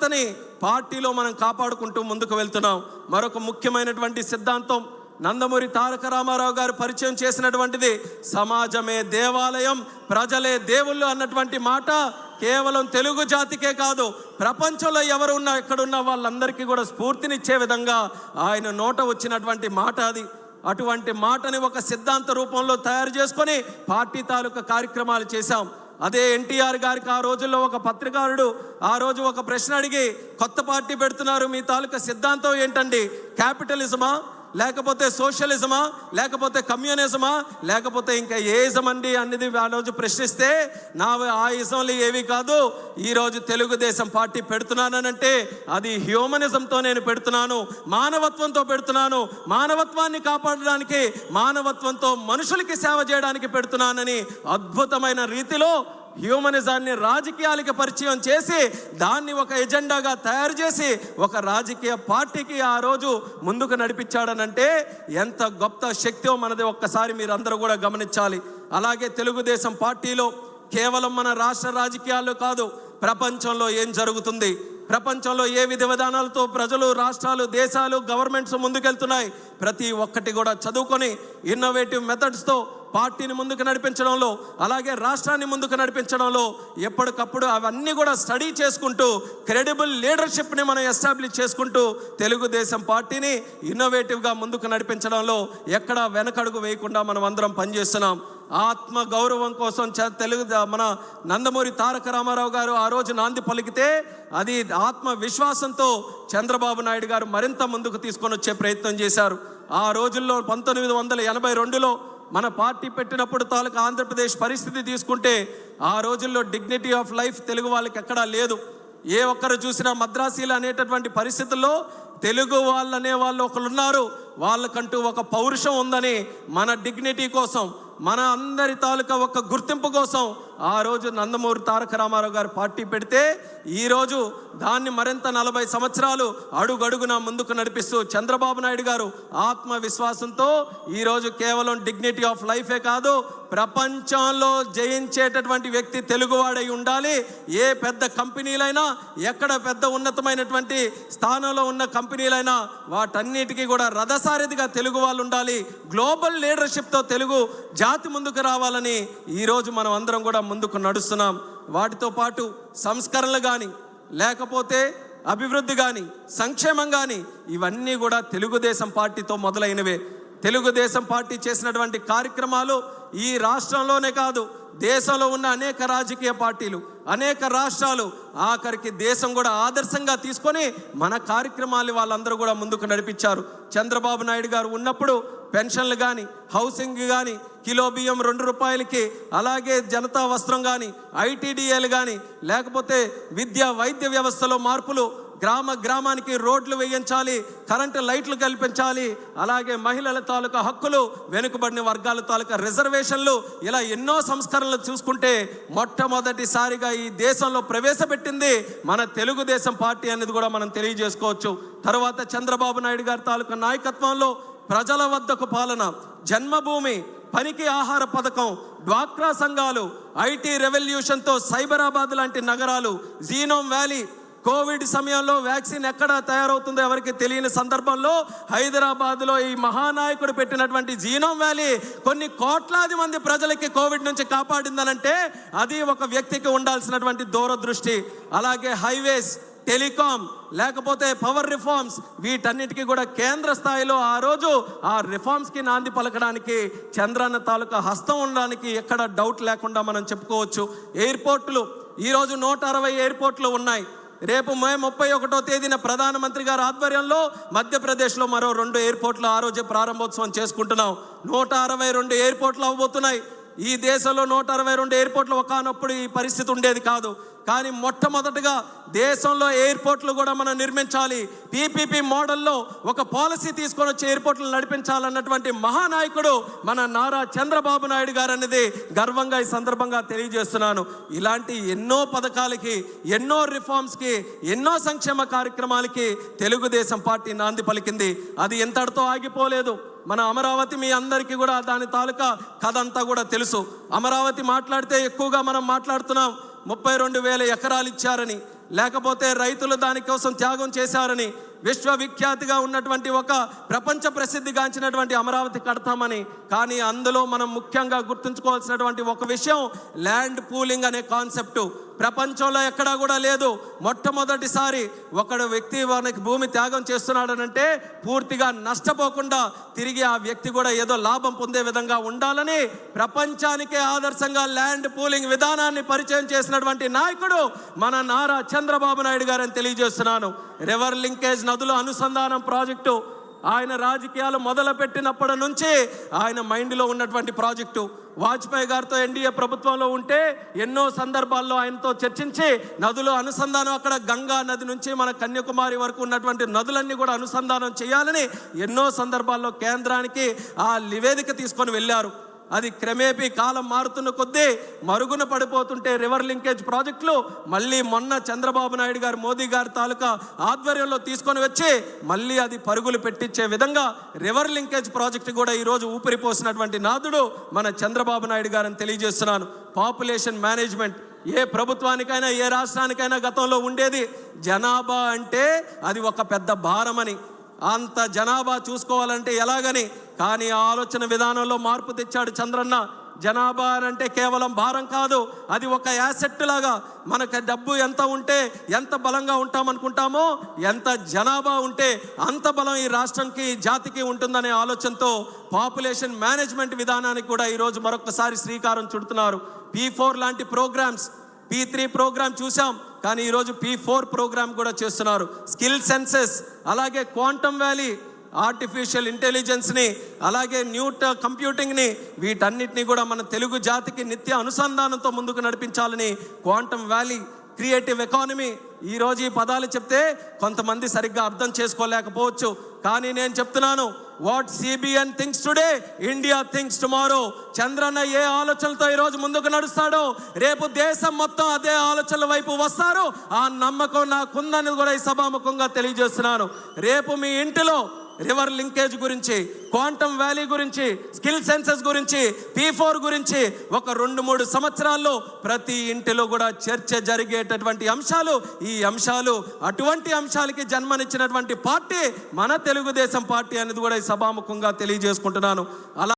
సమతుల్యతని పార్టీలో మనం కాపాడుకుంటూ ముందుకు వెళ్తున్నాం. మరొక ముఖ్యమైనటువంటి సిద్ధాంతం నందమూరి తారక రామారావు గారు పరిచయం చేసినటువంటిది సమాజమే దేవాలయం, ప్రజలే దేవుళ్ళు అన్నటువంటి మాట కేవలం తెలుగు జాతికే కాదు, ప్రపంచంలో ఎవరున్నా ఎక్కడున్న వాళ్ళందరికీ కూడా స్ఫూర్తినిచ్చే విధంగా ఆయన నోట వచ్చినటువంటి మాట అది. అటువంటి మాటని ఒక సిద్ధాంత రూపంలో తయారు చేసుకొని పార్టీ తాలూకా కార్యక్రమాలు చేశాం. అదే ఎన్టీఆర్ గారికి ఆ రోజుల్లో ఒక పత్రికారుడు ఆ రోజు ఒక ప్రశ్న అడిగి, కొత్త పార్టీ పెడుతున్నారు, మీ తాలూకా సిద్ధాంతం ఏంటండి? క్యాపిటలిజమా, లేకపోతే సోషలిజమా, లేకపోతే కమ్యూనిజమా, లేకపోతే ఇంకా ఏ ఇజం అండి అనేది ఆ రోజు ప్రశ్నిస్తే, ఆ ఇజంలు ఏవి కాదు, ఈరోజు తెలుగుదేశం పార్టీ పెడుతున్నానంటే అది హ్యూమనిజంతో నేను పెడుతున్నాను, మానవత్వంతో పెడుతున్నాను, మానవత్వాన్ని కాపాడడానికి, మానవత్వంతో మనుషులకి సేవ చేయడానికి పెడుతున్నానని అద్భుతమైన రీతిలో హ్యూమనిజాన్ని రాజకీయాలకి పరిచయం చేసి దాన్ని ఒక ఎజెండాగా తయారు చేసి ఒక రాజకీయ పార్టీకి ఆ రోజు ముందుకు నడిపించాడనంటే ఎంత గొప్ప శక్తో మనది ఒక్కసారి మీరు అందరూ కూడా గమనించాలి. అలాగే తెలుగుదేశం పార్టీలో కేవలం మన రాష్ట్ర రాజకీయాలు కాదు, ప్రపంచంలో ఏం జరుగుతుంది, ప్రపంచంలో ఏ విధి విధానాలతో ప్రజలు, రాష్ట్రాలు, దేశాలు, గవర్నమెంట్స్ ముందుకెళ్తున్నాయి, ప్రతి ఒక్కటి కూడా చదువుకొని ఇన్నోవేటివ్ మెథడ్స్తో పార్టీని ముందుకు నడిపించడంలో, అలాగే రాష్ట్రాన్ని ముందుకు నడిపించడంలో ఎప్పటికప్పుడు అవన్నీ కూడా స్టడీ చేసుకుంటూ క్రెడిబుల్ లీడర్షిప్ని మనం ఎస్టాబ్లిష్ చేసుకుంటూ తెలుగుదేశం పార్టీని ఇన్నోవేటివ్గా ముందుకు నడిపించడంలో ఎక్కడా వెనకడుగు వేయకుండా మనం అందరం పనిచేస్తున్నాం. ఆత్మ గౌరవం కోసం మన నందమూరి తారక రామారావు గారు ఆ రోజు నాంది పలికితే అది ఆత్మ విశ్వాసంతో చంద్రబాబు నాయుడు గారు మరింత ముందుకు తీసుకొని వచ్చే ప్రయత్నం చేశారు. ఆ రోజుల్లో 1982లో మన పార్టీ పెట్టినప్పుడు తాలూకా ఆంధ్రప్రదేశ్ పరిస్థితి తీసుకుంటే ఆ రోజుల్లో డిగ్నిటీ ఆఫ్ లైఫ్ తెలుగు వాళ్ళకి ఎక్కడా లేదు. ఏ ఒక్కరు చూసినా మద్రాసీలు అనేటటువంటి పరిస్థితుల్లో తెలుగు వాళ్ళు అనే వాళ్ళు ఒకరు ఉన్నారు, వాళ్ళకంటూ ఒక పౌరుషం ఉందని మన డిగ్నిటీ కోసం, మన అందరి తాలూకా ఒక గుర్తింపు కోసం ఆ రోజు నందమూరి తారక రామారావు గారు పార్టీ పెడితే ఈరోజు దాన్ని మరింత 40 సంవత్సరాలు అడుగడుగునా ముందుకు నడిపిస్తూ చంద్రబాబు నాయుడు గారు ఆత్మవిశ్వాసంతో ఈరోజు కేవలం డిగ్నిటీ ఆఫ్ లైఫే కాదు, ప్రపంచంలో జయించేటటువంటి వ్యక్తి తెలుగువాడై ఉండాలి. ఏ పెద్ద కంపెనీలైనా, ఎక్కడ పెద్ద ఉన్నతమైనటువంటి స్థానంలో ఉన్న కంపెనీలైనా వాటన్నిటికీ కూడా రథసారథిగా తెలుగు వాళ్ళు ఉండాలి. గ్లోబల్ లీడర్షిప్తో తెలుగు జాతి ముందుకు రావాలని ఈరోజు మనం అందరం కూడా ముందుకు నడుస్తున్నాం. వాటితో పాటు సంస్కరణలు కానీ, లేకపోతే అభివృద్ధి కానీ, సంక్షేమం కానీ, ఇవన్నీ కూడా తెలుగుదేశం పార్టీతో మొదలైనవే. తెలుగుదేశం పార్టీ చేసినటువంటి కార్యక్రమాలు ఈ రాష్ట్రంలోనే కాదు, దేశంలో ఉన్న అనేక రాజకీయ పార్టీలు, అనేక రాష్ట్రాలు, ఆఖరికి దేశం కూడా ఆదర్శంగా తీసుకొని మన కార్యక్రమాలు వాళ్ళందరూ కూడా ముందుకు నడిపించారు. చంద్రబాబు నాయుడు గారు ఉన్నప్పుడు పెన్షన్లు కానీ, హౌసింగ్ కానీ, కిలో బియ్యం 2 రూపాయలకి, అలాగే జనతా వస్త్రం కానీ, ఐటీడీఏలు కానీ, లేకపోతే విద్య వైద్య వ్యవస్థలో మార్పులు, గ్రామానికి రోడ్లు వేయించాలి, కరెంటు లైట్లు కల్పించాలి, అలాగే మహిళల తాలూకా హక్కులు, వెనుకబడిన వర్గాల తాలూకా రిజర్వేషన్లు, ఇలా ఎన్నో సంస్కరణలు చూసుకుంటే మొట్టమొదటిసారిగా ఈ దేశంలో ప్రవేశపెట్టింది మన తెలుగుదేశం పార్టీ అనేది కూడా మనం తెలియజేసుకోవచ్చు. తర్వాత చంద్రబాబు నాయుడు గారి తాలూకా నాయకత్వంలో ప్రజల వద్దకు పాలన, జన్మభూమి, పనికి ఆహార పథకం, డ్వాక్రా సంఘాలు, ఐటీ రెవల్యూషన్తో సైబరాబాద్ లాంటి నగరాలు, జీనోమ్ వ్యాలీ, కోవిడ్ సమయంలో వ్యాక్సిన్ ఎక్కడ తయారవుతుందో ఎవరికి తెలియని సందర్భంలో హైదరాబాద్లో ఈ మహానాయకుడు పెట్టినటువంటి జీనోమ్ వ్యాలీ కొన్ని కోట్లాది మంది ప్రజలకి కోవిడ్ నుంచి కాపాడిందనంటే అది ఒక వ్యక్తికి ఉండాల్సినటువంటి దూరదృష్టి. అలాగే హైవేస్, టెలికాం, లేకపోతే పవర్ రిఫార్మ్స్, వీటన్నిటికీ కూడా కేంద్ర స్థాయిలో ఆ రోజు ఆ రిఫార్మ్స్కి నాంది పలకడానికి చంద్రన్న తాలూకా హస్తం ఉండడానికి ఎక్కడ డౌట్ లేకుండా మనం చెప్పుకోవచ్చు. ఎయిర్పోర్టులు ఈరోజు 160 ఎయిర్పోర్ట్లు ఉన్నాయి. రేపు మే 31వ తేదీన ప్రధానమంత్రి గారి ఆధ్వర్యంలో మధ్యప్రదేశ్లో మరో 2 ఎయిర్పోర్ట్లు ఆ రోజే ప్రారంభోత్సవం చేసుకుంటున్నాం. 162 ఎయిర్పోర్ట్లు అవ్వబోతున్నాయి. ఈ దేశంలో 162 ఎయిర్పోర్ట్లు ఒకనప్పుడు ఈ పరిస్థితి ఉండేది కాదు. కానీ మొట్టమొదటిగా దేశంలో ఎయిర్పోర్ట్లు కూడా మనం నిర్మించాలి, పీపీపీ మోడల్లో ఒక పాలసీ తీసుకొని వచ్చి ఎయిర్పోర్ట్లు నడిపించాలన్నటువంటి మహానాయకుడు మన నారా చంద్రబాబు నాయుడు గారు అనేది గర్వంగా ఈ సందర్భంగా తెలియజేస్తున్నాను. ఇలాంటి ఎన్నో పథకాలకి, ఎన్నో రిఫార్మ్స్కి, ఎన్నో సంక్షేమ కార్యక్రమాలకి తెలుగుదేశం పార్టీ నాంది పలికింది. అది ఎంతటితో ఆగిపోలేదు. మన అమరావతి మీ అందరికీ కూడా దాని తాలూకా కథ అంతా కూడా తెలుసు. అమరావతి మాట్లాడితే ఎక్కువగా మనం మాట్లాడుతున్నాం. 32,000 ఎకరాలు ఇచ్చారని, లేకపోతే రైతులు దానికోసం త్యాగం చేశారని, విశ్వవిఖ్యాతిగా ఉన్నటువంటి ఒక ప్రపంచ ప్రసిద్ధిగాంచినటువంటి అమరావతి కడతామని. కానీ అందులో మనం ముఖ్యంగా గుర్తుంచుకోవాల్సినటువంటి ఒక విషయం, ల్యాండ్ పూలింగ్ అనే కాన్సెప్టు ప్రపంచంలో ఎక్కడా కూడా లేదు. మొట్టమొదటిసారి ఒకడు వ్యక్తి మనకి భూమి త్యాగం చేస్తున్నాడనంటే పూర్తిగా నష్టపోకుండా తిరిగి ఆ వ్యక్తి కూడా ఏదో లాభం పొందే విధంగా ఉండాలని ప్రపంచానికే ఆదర్శంగా ల్యాండ్ పూలింగ్ విధానాన్ని పరిచయం చేసినటువంటి నాయకుడు మన నారా చంద్రబాబు నాయుడు గారని తెలియజేస్తున్నాను. రివర్ లింకేజ్ నదుల అనుసంధానం ప్రాజెక్టు ఆయన రాజకీయాలు మొదలుపెట్టినప్పటి నుంచి ఆయన మైండ్లో ఉన్నటువంటి ప్రాజెక్టు. వాజ్పేయి గారితో ఎన్డీఏ ప్రభుత్వంలో ఉంటే ఎన్నో సందర్భాల్లో ఆయనతో చర్చించి నదుల అనుసంధానం, అక్కడ గంగా నది నుంచి మన కన్యాకుమారి వరకు ఉన్నటువంటి నదులన్నీ కూడా అనుసంధానం చేయాలని ఎన్నో సందర్భాల్లో కేంద్రానికి ఆ నివేదిక తీసుకొని వెళ్ళారు. అది క్రమేపీ కాలం మారుతున్న కొద్దీ మరుగున పడిపోతుంటే రివర్ లింకేజ్ ప్రాజెక్టులు మళ్ళీ మొన్న చంద్రబాబు నాయుడు గారు మోదీ గారి తాలూకా ఆధ్వర్యంలో తీసుకొని వచ్చి మళ్ళీ అది పరుగులు పెట్టించే విధంగా రివర్ లింకేజ్ ప్రాజెక్టు కూడా ఈరోజు ఊపిరిపోసినటువంటి నాదుడు మన చంద్రబాబు నాయుడు గారని తెలియజేస్తున్నాను. పాపులేషన్ మేనేజ్మెంట్ ఏ ప్రభుత్వానికైనా ఏ రాష్ట్రానికైనా గతంలో ఉండేది. జనాభా అంటే అది ఒక పెద్ద భారమని, అంత జనాభా చూసుకోవాలంటే ఎలాగని. కానీ ఆ ఆలోచన విధానంలో మార్పు తెచ్చాడు చంద్రన్న. జనాభా అంటే కేవలం భారం కాదు, అది ఒక యాసెట్ లాగా. మనకు డబ్బు ఎంత ఉంటే ఎంత బలంగా ఉంటామనుకుంటామో, ఎంత జనాభా ఉంటే అంత బలం ఈ రాష్ట్రంకి జాతికి ఉంటుందనే ఆలోచనతో పాపులేషన్ మేనేజ్మెంట్ విధానానికి కూడా ఈరోజు మరొకసారి శ్రీకారం చుడుతున్నారు. P4 లాంటి ప్రోగ్రామ్స్, P3 ప్రోగ్రామ్ చూసాం, కానీ ఈరోజు P4 ప్రోగ్రామ్ కూడా చేస్తున్నారు. స్కిల్ సెన్సెస్, అలాగే క్వాంటమ్ వ్యాలీ, ఆర్టిఫిషియల్ ఇంటెలిజెన్స్ని, అలాగే న్యూ కంప్యూటింగ్ని, వీటన్నిటిని కూడా మన తెలుగు జాతికి నిత్య అనుసంధానంతో ముందుకు నడిపించాలని క్వాంటమ్ వ్యాలీ, క్రియేటివ్ ఎకానమీ. ఈరోజు ఈ పదాలు చెప్తే కొంతమంది సరిగ్గా అర్థం చేసుకోలేకపోవచ్చు, కానీ నేను చెప్తున్నాను, what CBN thinks today, India thinks tomorrow. Chandranna ఏ ఆలోచనలతో ఈరోజు ముందుకు నడుస్తాడో రేపు దేశం మొత్తం అదే ఆలోచనల వైపు వస్తారు. ఆ నమ్మకం నాకుందని కూడా ఈ సభాముఖంగా తెలియజేస్తున్నాను. రేపు మీ ఇంటిలో రివర్ లింకేజ్ గురించి, క్వాంటమ్ వ్యాలీ గురించి, స్కిల్ సెన్సెస్ గురించి, P4 గురించి ఒక 2-3 సంవత్సరాల్లో ప్రతి ఇంటిలో కూడా చర్చ జరిగేటటువంటి అంశాలు. ఈ అంశాలు, అటువంటి అంశాలకి జన్మనిచ్చినటువంటి పార్టీ మన తెలుగుదేశం పార్టీ అనేది కూడా ఈ సభాముఖంగా తెలియజేసుకుంటున్నాను. అలా